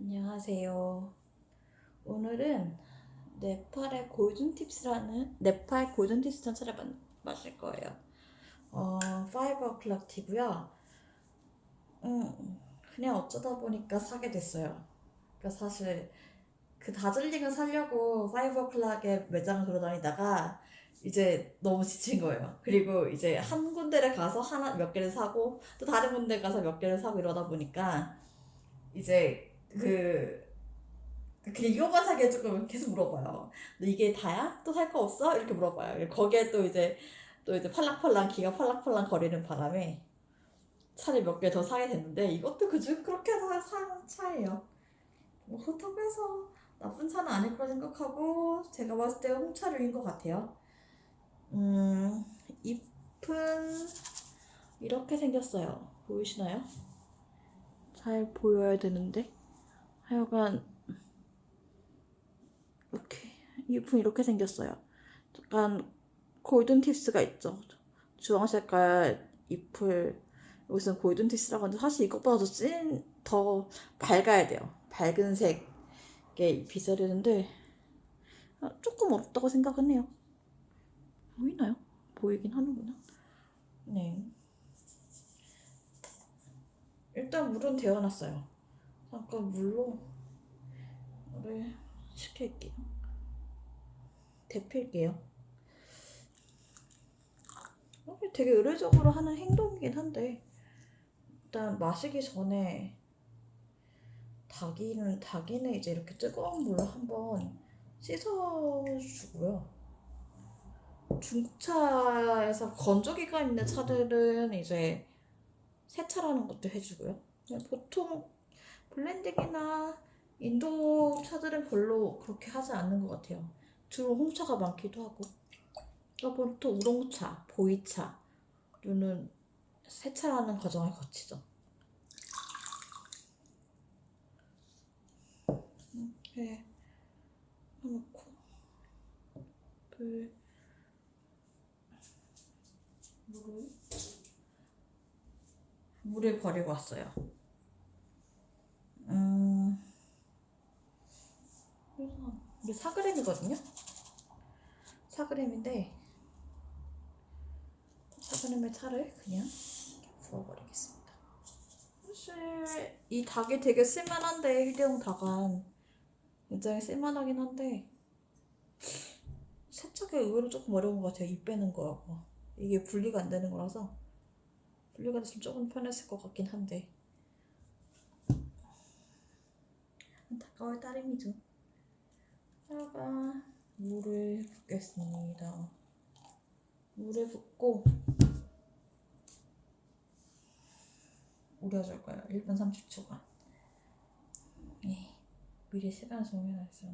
안녕하세요. 오늘은 네팔 골든tips라는 차를 마실 거예요. 5 o'clock이고요. 그냥 어쩌다 보니까 사게 됐어요. 그러니까 사실 그 다즐링을 사려고 5 o'clock에 매장을 돌아다니다가 이제 너무 지친 거예요. 그리고 이제 한 군데를 가서 하나 몇 개를 사고 또 다른 군데 가서 몇 개를 사고 이러다 보니까 이제 이거만 사기에 조금 계속 물어봐요. 너 이게 다야? 또 살 거 없어? 이렇게 물어봐요. 거기에 또 이제 팔랑팔랑 기가 팔랑팔랑 거리는 바람에 차를 몇 개 더 사게 됐는데 이것도 그중 그렇게 산 차예요. 뭐 그렇다고 해서 나쁜 차는 아닐 거라 생각하고 제가 봤을 때 홍차류인 것 같아요. 잎은 이렇게 생겼어요. 보이시나요? 잘 보여야 되는데 하여간 이렇게 잎은 이렇게 생겼어요. 약간 골든 팁스가 있죠. 주황 색깔 잎을 여기서 골든 팁스라고 하는데 사실 이것보다 더 밝아야 돼요. 밝은 색의 잎이 있어야 되는데 조금 어렵다고 생각은 해요. 보이나요? 보이긴 하는구나. 네. 일단 물은 데워놨어요. 잠깐 물을 식힐게요. 데필게요. 되게 의례적으로 하는 행동이긴 한데 일단 마시기 전에 닭이는 이제 이렇게 뜨거운 물로 한번 씻어주고요. 중국차에서 건조기가 있는 차들은 이제 세차라는 것도 해주고요. 보통 블렌딩이나 인도 차들은 별로 그렇게 하지 않는 것 같아요. 주로 홍차가 많기도 하고. 보통 우롱차, 보이차류는 세차라는 과정을 거치죠. 이렇게 해놓고 물을 물을 버리고 왔어요. 이게 4g이거든요. 4g인데 4g의 차를 그냥 부어버리겠습니다. 사실 이 닭이 되게 쓸만한데 휴대용 닭은 굉장히 쓸만하긴 한데 세척이 의외로 조금 어려운 것 같아요. 입 빼는 거하고 이게 분리가 안 되는 거라서 분리가 됐으면 조금 편했을 것 같긴 한데 안타까울 따름이죠. 여기다가 물을 붓겠습니다. 물을 붓고 우려줄 거예요. 1분 30초간. 네, 미리 시간 정해놨어요.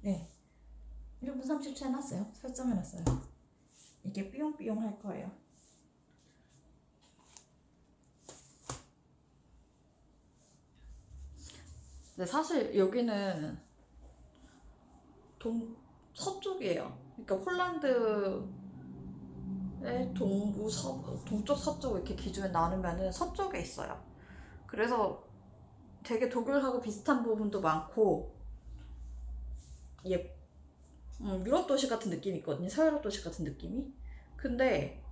네, 1분 30초 해놨어요. 설정해놨어요. 이게 삐용삐용 할 거예요. 근데 사실 여기는 서쪽이에요. 그러니까 폴란드의 동쪽 서쪽 이렇게 기준에 나누면은 서쪽에 있어요. 그래서 되게 독일하고 비슷한 부분도 많고 유럽 도시 같은 느낌이 있거든요. 서유럽 도시 같은 느낌이. 근데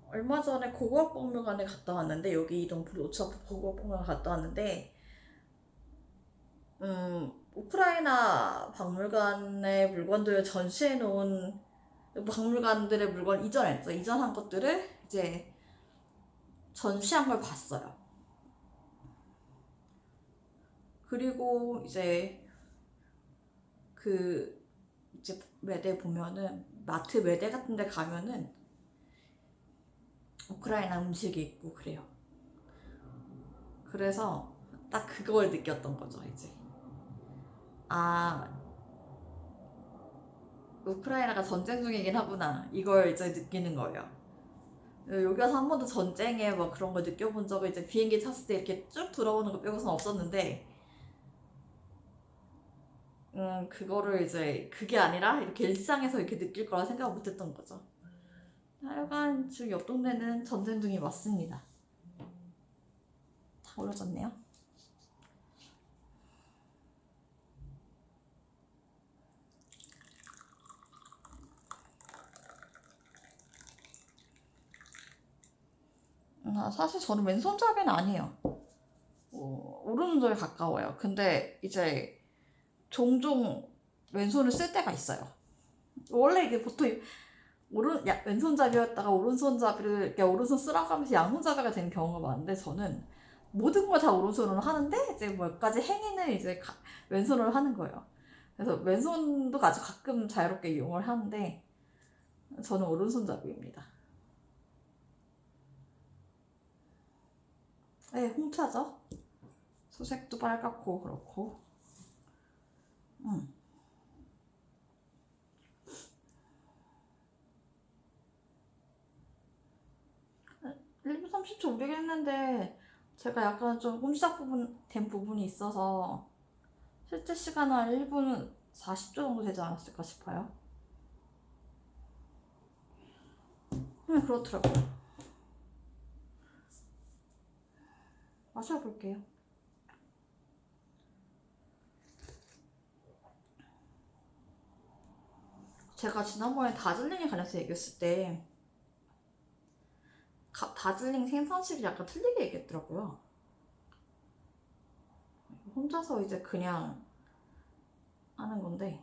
얼마 전에 고고학박물관에 갔다 왔는데 여기 이동 브로츠와프 고고학박물관 갔다 왔는데 우크라이나 박물관의 물건들을 전시해 놓은 박물관들의 물건 이전한 것들을 이제 전시한 걸 봤어요. 그리고 이제 이제 매대 보면은 마트 매대 같은 데 가면은 우크라이나 음식이 있고 그래요. 그래서 딱 그걸 느꼈던 거죠, 이제. 아, 우크라이나가 전쟁 중이긴 하구나. 이걸 이제 느끼는 거예요. 여기 와서 한 번도 전쟁에 뭐 그런 걸 느껴본 적은 이제 비행기 탔을 때 이렇게 쭉 돌아오는 거 빼고선 없었는데 그거를 이제 그게 아니라 이렇게 일상에서 이렇게 느낄 거라 생각 못했던 거죠. 하여간 지금 옆 동네는 전쟁중이 맞습니다. 다 올려졌네요. 사실 저는 왼손잡이는 아니에요. 오른손잡이 가까워요. 근데 이제 종종 왼손을 쓸 때가 있어요. 원래 이게 보통 왼손잡이였다가 오른손잡이를 그러니까 오른손 쓰라고 하면서 양손잡이가 되는 경우가 많은데 저는 모든 걸 다 오른손으로 하는데 이제 몇 가지 행위는 이제 왼손으로 하는 거예요. 그래서 왼손도 아주 가끔 자유롭게 이용을 하는데 저는 오른손잡이입니다. 네, 홍차죠. 수색도 빨갛고 그렇고. 음. 1분 30초 오르긴 했는데 제가 약간 좀 꼼짝 된 부분이 있어서 실제 시간은 한 1분 40초 정도 되지 않았을까 싶어요. 그렇더라고요. 마셔볼게요. 제가 지난번에 다즐링에 관해서 얘기했을 때 다즐링 생산식이 약간 틀리게 얘기했더라고요. 혼자서 이제 그냥 하는 건데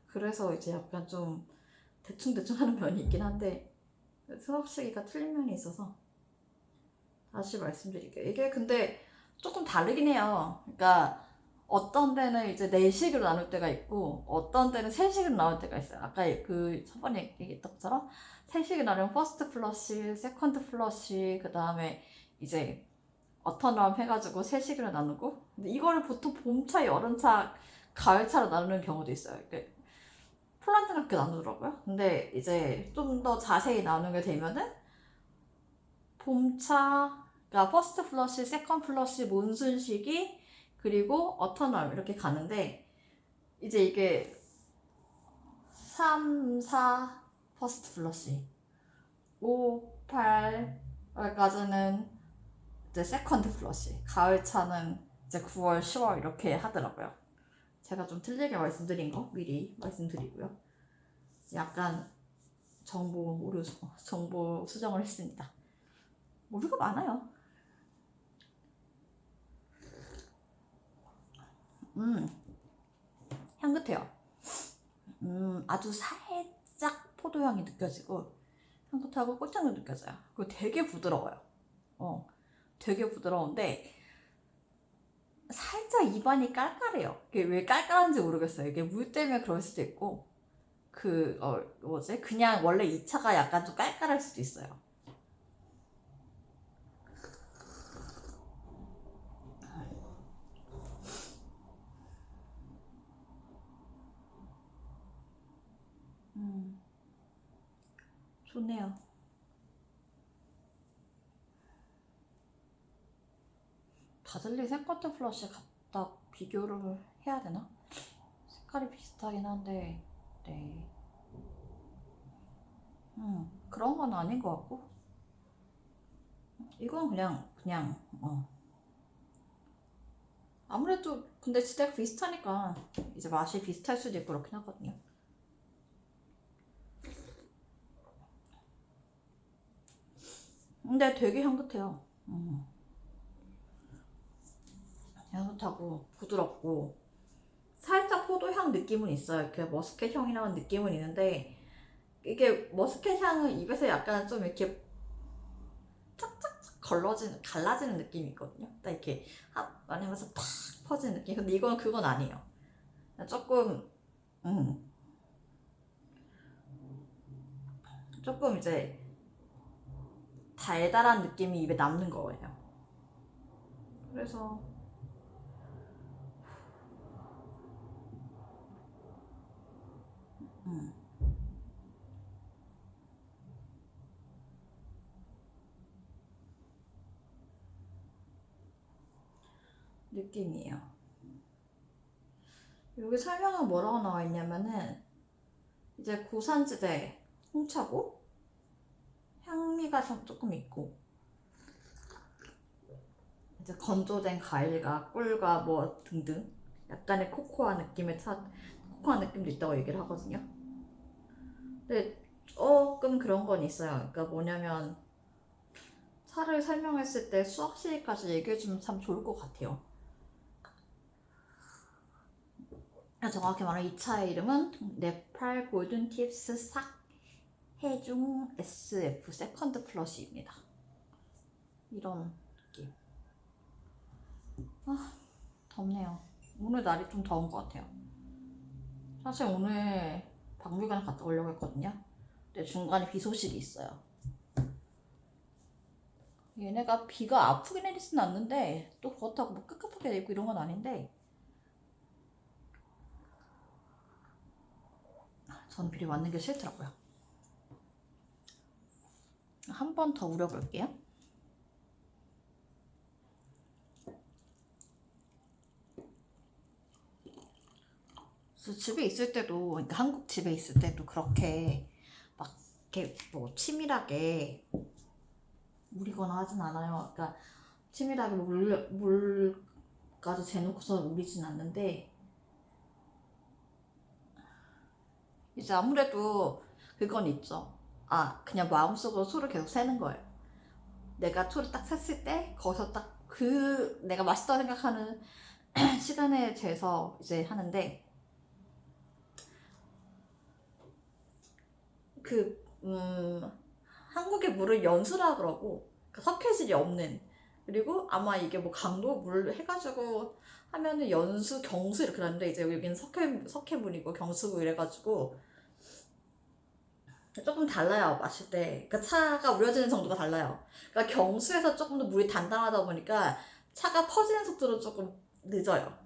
그래서 이제 약간 좀 대충대충 하는 면이 있긴 한데 수업 시기가 틀린 면이 있어서 다시 말씀드릴게요. 이게 근데 조금 다르긴 해요. 그러니까 어떤 데는 이제 4식으로 나눌 때가 있고 어떤 데는 3식으로 나눌 때가 있어요. 아까 그 저번에 얘기했던 것처럼 3식으로 나누면 퍼스트 플러시, 세컨드 플러시, 그 다음에 이제 어터넘 해가지고 3식으로 나누고 근데 이거를 보통 봄차, 여름차, 가을차로 나누는 경우도 있어요. 폴란드는 그렇게 나누더라고요. 근데 이제 좀 더 자세히 나누게 되면은 봄차, 그러니까 퍼스트 플러시, 세컨드 플러시, 몬순 시기, 그리고 어터널 이렇게 가는데 이제 이게 3, 4 퍼스트 플러시, 5, 8월까지는 이제 세컨드 플러시, 가을차는 이제 9월, 10월 이렇게 하더라고요. 제가 좀 틀리게 말씀드린 거 미리 말씀드리고요. 약간 정보 수정을 했습니다. 모르가 많아요. 향긋해요. 아주 살짝 포도향이 느껴지고 향긋하고 꽃향도 느껴져요. 그리고 되게 부드러워요. 되게 부드러운데 살짝 입안이 깔깔해요. 이게 왜 깔깔한지 모르겠어요. 이게 물 때문에 그럴 수도 있고 그냥 원래 이 차가 약간 좀 깔깔할 수도 있어요. 좋네요. 다즐리 세컨드 플러시 갖다 비교를 해야 되나? 색깔이 비슷하긴 한데, 네. 그런 건 아닌 것 같고. 이건 그냥. 아무래도 근데 지대가 비슷하니까 이제 맛이 비슷할 수도 있고 그렇긴 하거든요. 근데 되게 향긋해요. 향긋하고 부드럽고 살짝 포도향 느낌은 있어요. 이렇게 머스켓 향이라는 느낌은 있는데 이게 머스켓 향은 입에서 약간 좀 이렇게 갈라지는 느낌이 있거든요. 딱 이렇게 많이 하면서 팍 퍼지는 느낌. 근데 이건 그건 아니에요. 조금 조금 이제 달달한 느낌이 입에 남는 거예요. 그래서 느낌이에요. 여기 설명은 뭐라고 나와 있냐면은 이제 고산지대 홍차고 향미가 조금 있고 이제 건조된 과일과 꿀과 뭐 등등 약간의 코코아 느낌도 있다고 얘기를 하거든요. 근데 조금 그런 건 있어요. 그러니까 뭐냐면 차를 설명했을 때 수확시까지 얘기해주면 참 좋을 것 같아요. 정확히 말하면 이 차의 이름은 네팔 골든 팁스 삭 해중 SF 세컨드 플러시입니다. 이런 느낌. 덥네요. 오늘 날이 좀 더운 것 같아요. 사실 오늘 박물관 갔다 오려고 했거든요. 근데 중간에 비 소식이 있어요. 얘네가 비가 아프게 내리진 않는데 또 그렇다고 뭐 깝깝하게 내리고 이런 건 아닌데 저는 비를 맞는 게 싫더라고요. 한 번 더 우려볼게요. 그래서 집에 있을 때도, 그러니까 한국 집에 있을 때도 그렇게 막 이렇게 뭐 치밀하게 우리거나 하진 않아요. 그러니까 치밀하게 물까지 재놓고서 우리진 않는데 이제 아무래도 그건 있죠. 그냥 마음속으로 소를 계속 세는 거예요. 내가 소를 딱 셌을 때 거기서 딱 내가 맛있다고 생각하는 시간에 재서 이제 하는데 한국의 물을 연수라 그러고 석회질이 없는, 그리고 아마 이게 뭐 강도 물 해가지고 하면은 연수, 경수 이렇게 나는데 이제 여기는 석회물이고 경수고 이래가지고 조금 달라요, 마실 때. 그러니까 차가 우려지는 정도가 달라요. 그러니까 경수에서 조금 더 물이 단단하다 보니까 차가 퍼지는 속도도 조금 늦어요.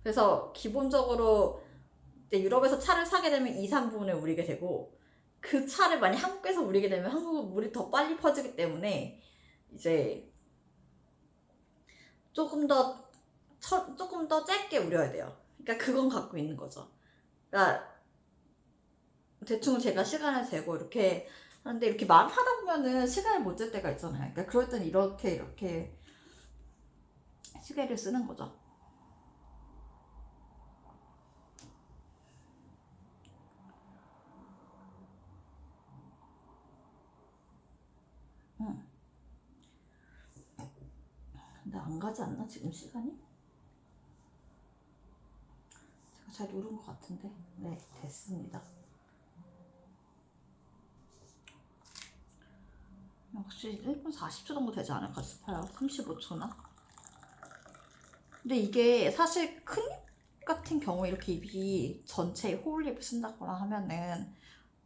그래서 기본적으로 이제 유럽에서 차를 사게 되면 2, 3분에 우리게 되고, 그 차를 만약 한국에서 우리게 되면 한국은 물이 더 빨리 퍼지기 때문에 이제 조금 더 짧게 우려야 돼요. 그러니까 그건 갖고 있는 거죠. 그러니까 대충 제가 시간을 재고 이렇게 하는데, 이렇게 말을 하다 보면은 시간을 못 잴 때가 있잖아요. 그러니까 그럴 땐 이렇게 시계를 쓰는 거죠. 근데 안 가지 않나 지금 시간이? 제가 잘 누른 것 같은데. 네, 됐습니다. 역시 1분 40초 정도 되지 않을까 싶어요. 35초나? 근데 이게 사실 큰 입 같은 경우에 이렇게 입이 전체에 홀립을 쓴다거나 하면은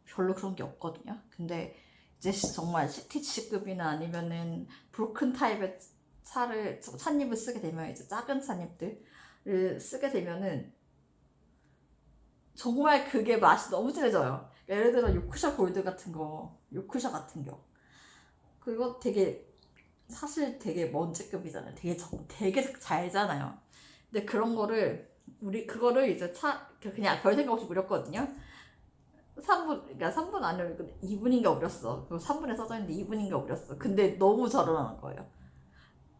별로 그런 게 없거든요. 근데 이제 정말 시티치급이나 아니면은 브로큰 타입의 찻잎을 쓰게 되면, 이제 작은 찻잎들을 쓰게 되면은 정말 그게 맛이 너무 진해져요. 예를 들어 요크셔 골드 같은 거, 요크셔 같은 거. 그거 사실 되게 먼지급이잖아요. 되게 잘잖아요. 근데 그거를 이제 그냥 별 생각 없이 우렸거든요. 3분 안에 2분인가 우렸어. 그리고 3분에 써져 있는데 2분인가 우렸어. 근데 너무 저렴한 거예요.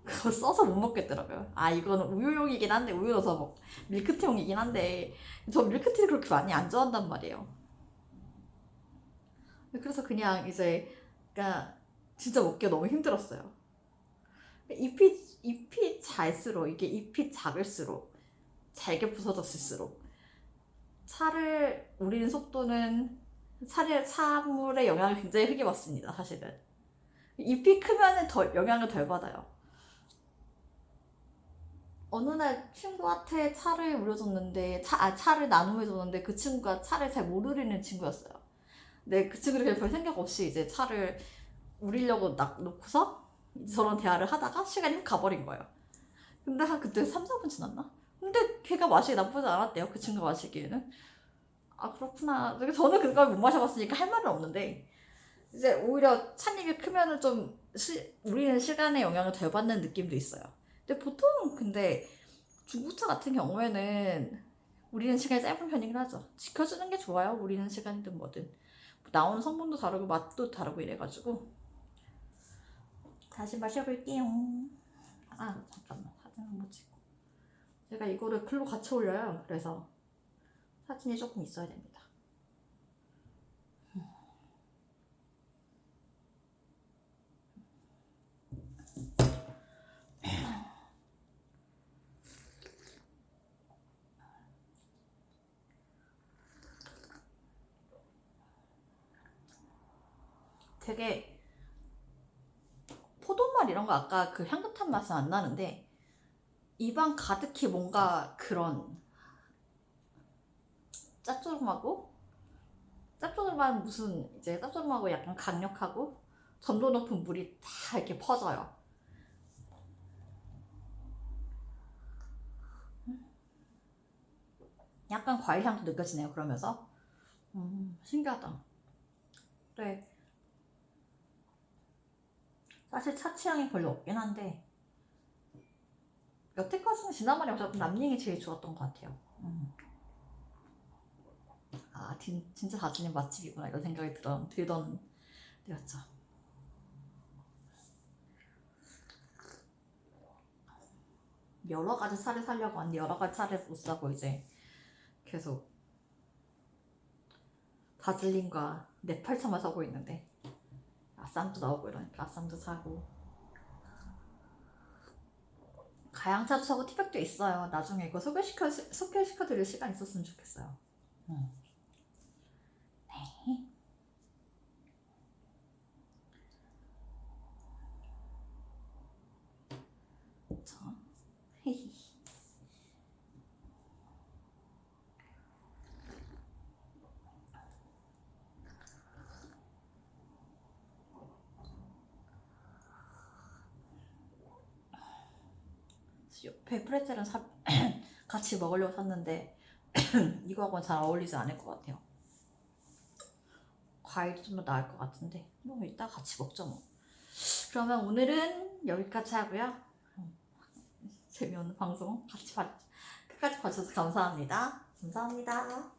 그거 써서 못 먹겠더라고요. 이거는 우유용이긴 한데, 우유 넣어서 밀크티용이긴 한데, 저 밀크티를 그렇게 많이 안 좋아한단 말이에요. 그래서 그냥 이제, 그러니까 진짜 먹기가 너무 힘들었어요. 잎이 잘수록, 이게 잎이 작을수록, 잘게 부서졌을수록, 차를 우리는 속도는 차물의 영향을 굉장히 크게 받습니다, 사실은. 잎이 크면은 영향을 덜 받아요. 어느 날 친구한테 차를 우려줬는데, 차를 나눔해줬는데, 그 친구가 차를 잘 모르는 친구였어요. 근데 그 친구를 그냥 별 생각 없이 이제 차를 우리려고 놓고서 저런 대화를 하다가 시간이 훅 가버린 거예요. 근데 그때 3, 4분 지났나? 근데 걔가 맛이 나쁘지 않았대요, 그 친구가 마시기에는. 그렇구나. 저는 그걸 못 마셔봤으니까 할 말은 없는데, 이제 오히려 찻잎이 크면은 좀 우리는 시간의 영향을 덜 받는 느낌도 있어요. 근데 보통 중국차 같은 경우에는 우리는 시간이 짧은 편이긴 하죠. 지켜주는 게 좋아요. 우리는 시간이든 뭐든. 나오는 성분도 다르고 맛도 다르고 이래가지고. 다시 마셔볼게요. 아 잠깐만, 사진 한번 찍고. 제가 이거를 글로 같이 올려요. 그래서 사진이 조금 있어야 됩니다. 되게 포도맛 이런 거 아까 그 향긋한 맛은 안 나는데 입안 가득히 뭔가 그런 짭조름한 무슨 이제 짭조름하고 약간 강력하고 점도 높은 물이 다 이렇게 퍼져요. 약간 과일 향도 느껴지네요. 그러면서 신기하다. 네, 사실 차 취향이 별로 없긴 한데 여태까지는 지난번에 어차피 남닝이 제일 좋았던 것 같아요. 아 진짜 다진이 맛집이구나 이런 생각이 들던 때였죠. 여러 가지 차를 사려고 하는데 여러 가지 차를 못 사고 이제 계속 다즐림과 네팔차만 사고 있는데 아쌈도 나오고 이러니까 아쌈도 사고 가양차도 사고 티백도 있어요. 나중에 이거 소개시켜드릴 시간 있었으면 좋겠어요. 네. 자, 옆에 프레첼은 같이 먹으려고 샀는데 이거하고는 잘 어울리지 않을 것 같아요. 과일도 좀 더 나을 것 같은데 뭐 이따 같이 먹죠 뭐. 그러면 오늘은 여기까지 하고요. 재미없는 방송 끝까지 봐주셔서 감사합니다. 감사합니다.